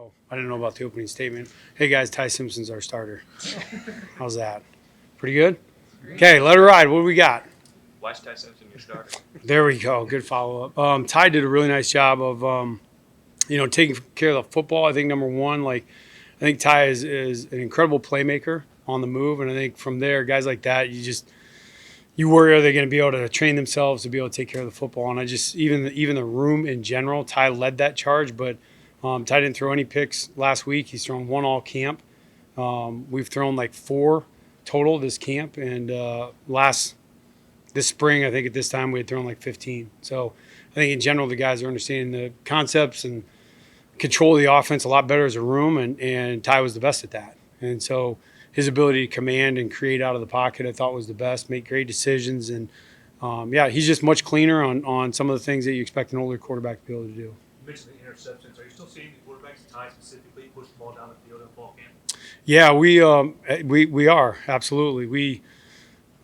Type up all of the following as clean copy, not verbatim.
so I didn't know about the opening statement. Hey guys, Ty Simpson's our starter. How's that? Pretty good? Okay, let her ride. What do we got? Why's Ty Simpson your starter? There we go. Good follow-up. Ty did a really nice job of, taking care of the football. I think number one, I think Ty is an incredible playmaker on the move, and I think from there, guys like that, you worry, are they going to be able to train themselves to be able to take care of the football? And I just even the room in general, Ty led that charge, but Ty didn't throw any picks last week. He's thrown one all camp. We've thrown like 4 total this camp, and this spring, I think at this time we had thrown like 15. So I think in general the guys are understanding the concepts and control the offense a lot better as a room, and Ty was the best at that. And so his ability to command and create out of the pocket I thought was the best, make great decisions, and he's just much cleaner on some of the things that you expect an older quarterback to be able to do. You mentioned the interceptions. Are you still seeing the quarterbacks, Ty specifically, push the ball down the field in fall camp? Yeah, we are, absolutely.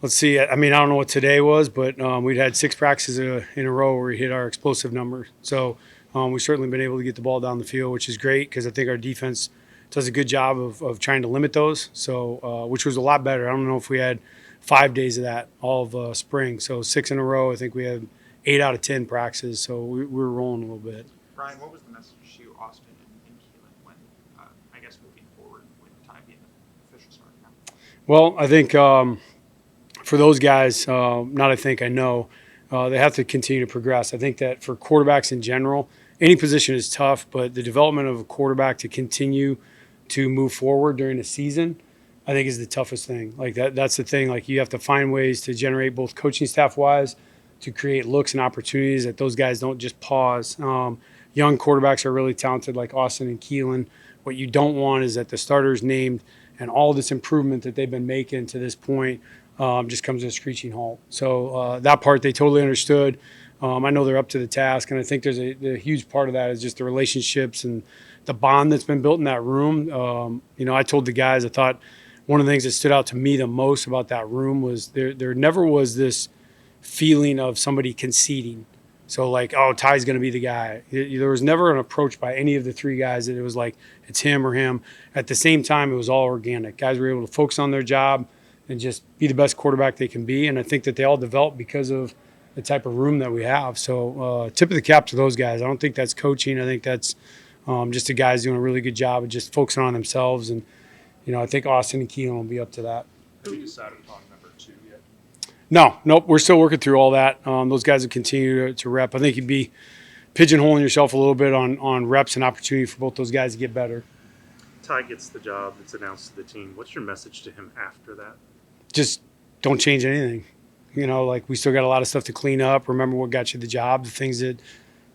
Let's see. I mean, I don't know what today was, but we'd had 6 practices in a row where we hit our explosive number. So we've certainly been able to get the ball down the field, which is great because I think our defense does a good job of trying to limit those. So which was a lot better. I don't know if we had 5 days of that all of spring. So 6 in a row. I think we had 8 out of 10 practices. So we were rolling a little bit. Brian, what was the message to Austin and Keelin when, I guess, moving forward with Ty being the official starter now? Well, I think for those guys, I know, they have to continue to progress. I think that for quarterbacks in general, any position is tough, but the development of a quarterback to continue to move forward during a season, I think is the toughest thing. Like that's the thing. Like you have to find ways to generate both coaching staff wise to create looks and opportunities that those guys don't just pause. Young quarterbacks are really talented like Austin and Keelin. What you don't want is that the starters named and all this improvement that they've been making to this point just comes to a screeching halt. So that part they totally understood. I know they're up to the task, and I think there's a huge part of that is just the relationships and the bond that's been built in that room. I told the guys, I thought one of the things that stood out to me the most about that room was there never was this feeling of somebody conceding. So like, oh, Ty's going to be the guy. There was never an approach by any of the 3 guys that it was like it's him or him. At the same time, it was all organic. Guys were able to focus on their job and just be the best quarterback they can be. And I think that they all developed because of the type of room that we have. So tip of the cap to those guys. I don't think that's coaching. I think that's just the guys doing a really good job of just focusing on themselves. And, I think Austin and Keelan will be up to that. Have you decided upon number 2 yet? Nope. We're still working through all that. Those guys will continue to rep. I think you'd be pigeonholing yourself a little bit on reps and opportunity for both those guys to get better. Ty gets the job that's announced to the team. What's your message to him after that? Just don't change anything. We still got a lot of stuff to clean up. Remember what got you the job, the things that,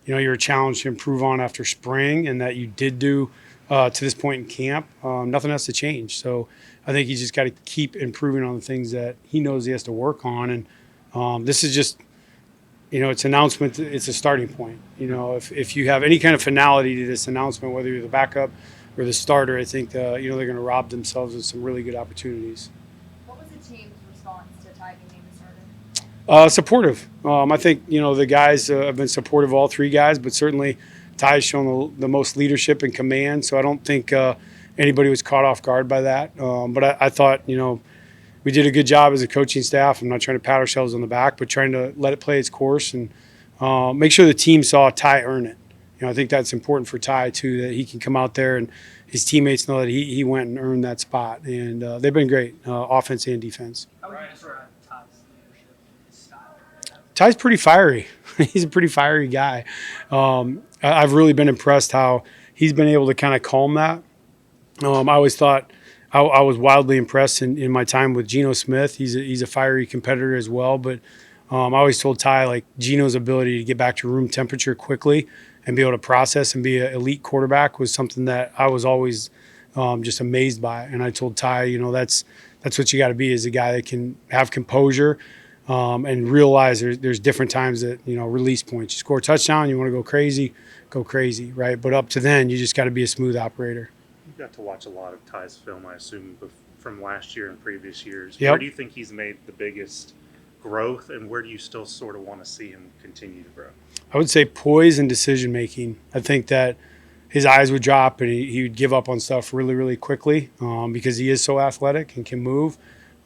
you're challenged to improve on after spring and that you did do to this point in camp. Nothing has to change. So I think he's just got to keep improving on the things that he knows he has to work on. And this is just, it's announcement. It's a starting point. If you have any kind of finality to this announcement, whether you're the backup or the starter, I think, they're going to rob themselves of some really good opportunities. What was the team's response to Ty being named the starter? Supportive. I think, the guys have been supportive of all 3 guys, but certainly Ty's shown the most leadership and command, so I don't think anybody was caught off guard by that. But I thought, we did a good job as a coaching staff. I'm not trying to pat ourselves on the back, but trying to let it play its course and make sure the team saw Ty earn it. I think that's important for Ty, too, that he can come out there and his teammates know that he went and earned that spot. And they've been great, offense and defense. How would you describe Ty's leadership, his style? Ty's pretty fiery. He's a pretty fiery guy. I've really been impressed how he's been able to kind of calm that. I always thought I was wildly impressed in my time with Geno Smith. He's a fiery competitor as well. But I always told Ty, Geno's ability to get back to room temperature quickly and be able to process and be an elite quarterback was something that I was always just amazed by. And I told Ty, that's what you got to be, is a guy that can have composure and realize there's different times that, release points. You score a touchdown, you want to go crazy, right? But up to then, you just got to be a smooth operator. You got to watch a lot of Ty's film, I assume, from last year and previous years. Yep. Where do you think he's made the biggest growth, and where do you still sort of want to see him continue to grow? I would say poise and decision making. I think that his eyes would drop and he would give up on stuff really, really quickly because he is so athletic and can move.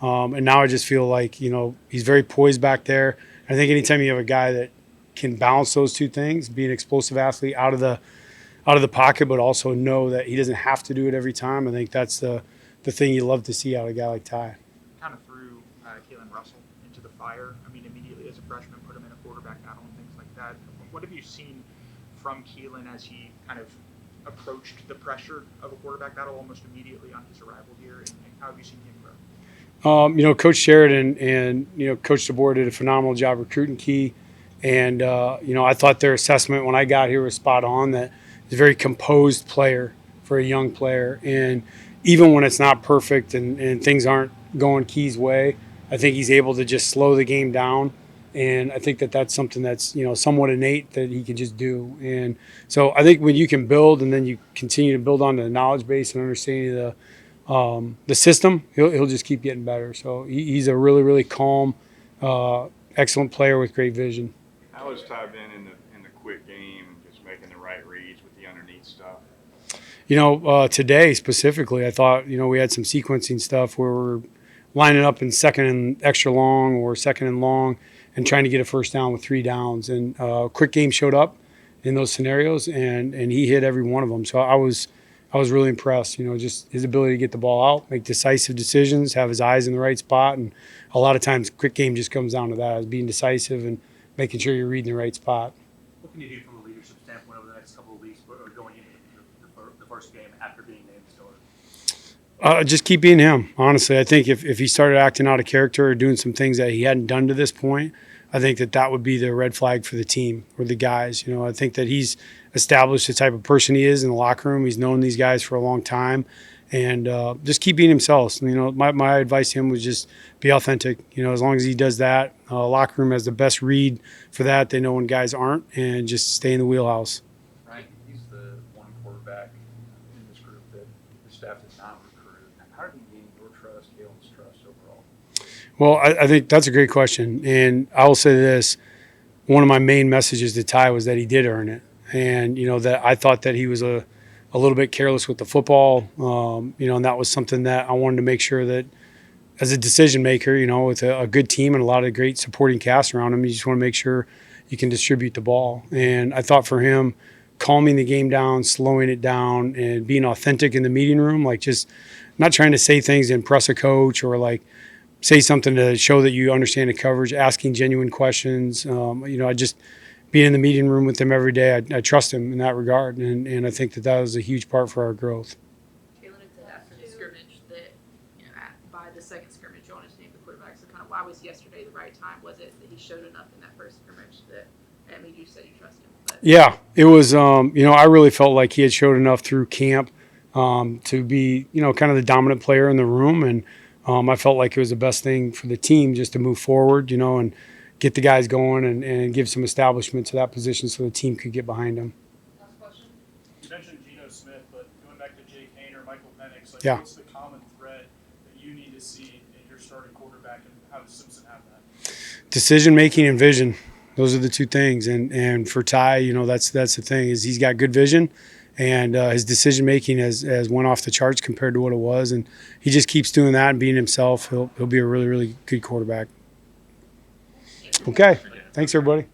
And now I just feel like, he's very poised back there. I think anytime you have a guy that can balance those two things, be an explosive athlete out of the pocket, but also know that he doesn't have to do it every time, I think that's the thing you love to see out of a guy like Ty. Kind of threw Keelin Russell into the fire. I mean, immediately as a freshman, put him in a quarterback battle and things like that. What have you seen from Keelin as he kind of approached the pressure of a quarterback battle almost immediately on his arrival here, and how have you seen him grow? Coach Sheridan and Coach DeBoer did a phenomenal job recruiting Key, and I thought their assessment when I got here was spot on. That he's a very composed player for a young player, and even when it's not perfect and things aren't going Key's way, I think he's able to just slow the game down. And I think that's something that's somewhat innate that he can just do. And so I think when you can build and then you continue to build on the knowledge base and understanding the system, he'll just keep getting better. So he's a really, really calm, excellent player with great vision. How has Ty been in the quick game and just making the right reads with the underneath stuff? Today specifically, I thought we had some sequencing stuff where we're lining up in second and extra long or second and long and trying to get a first down with 3 downs. And quick game showed up in those scenarios, and he hit every one of them. So I was really impressed. Just his ability to get the ball out, make decisive decisions, have his eyes in the right spot, and a lot of times quick game just comes down to that, is being decisive and making sure you're reading the right spot. What can you do from a leadership standpoint over the next couple of weeks or going into the first game after being named starter? Just keep being him, honestly. I think if he started acting out of character or doing some things that he hadn't done to this point, I think that would be the red flag for the team or the guys. I think that he's established the type of person he is in the locker room. He's known these guys for a long time, and just keep being himself. My advice to him was just be authentic. As long as he does that, locker room has the best read for that. They know when guys aren't, and just stay in the wheelhouse. Right, he's the one quarterback in this group that the staff did not recruit. How did he gain your trust, Keelin's trust overall? Well, I think that's a great question, and I will say this: one of my main messages to Ty was that he did earn it, and that I thought that he was a little bit careless with the football, and that was something that I wanted to make sure that as a decision maker, with a good team and a lot of great supporting cast around him, you just want to make sure you can distribute the ball. And I thought for him, calming the game down, slowing it down, and being authentic in the meeting room, like just not trying to say things to impress a coach or like say something to show that you understand the coverage, asking genuine questions. I just being in the meeting room with him every day, I trust him in that regard, and I think that was a huge part for our growth. Keelin had said after the scrimmage that by the second scrimmage, you want to name the quarterback. So kind of why was yesterday the right time? Was it that he showed enough in that first scrimmage that made you say you trust him? But Yeah, it was. I really felt like he had showed enough through camp to be, kind of the dominant player in the room, and I felt like it was the best thing for the team just to move forward, and get the guys going and give some establishment to that position so the team could get behind him. Last question. You mentioned Geno Smith, but going back to Jake Hayner, Michael Penix, Yeah. what's the common thread that you need to see in your starting quarterback, and how does Simpson have that? Decision making and vision. Those are the two things. And for Ty, that's the thing, is he's got good vision, and his decision making has went off the charts compared to what it was. And he just keeps doing that and being himself. He'll be a really, really good quarterback. Okay. Thanks, everybody.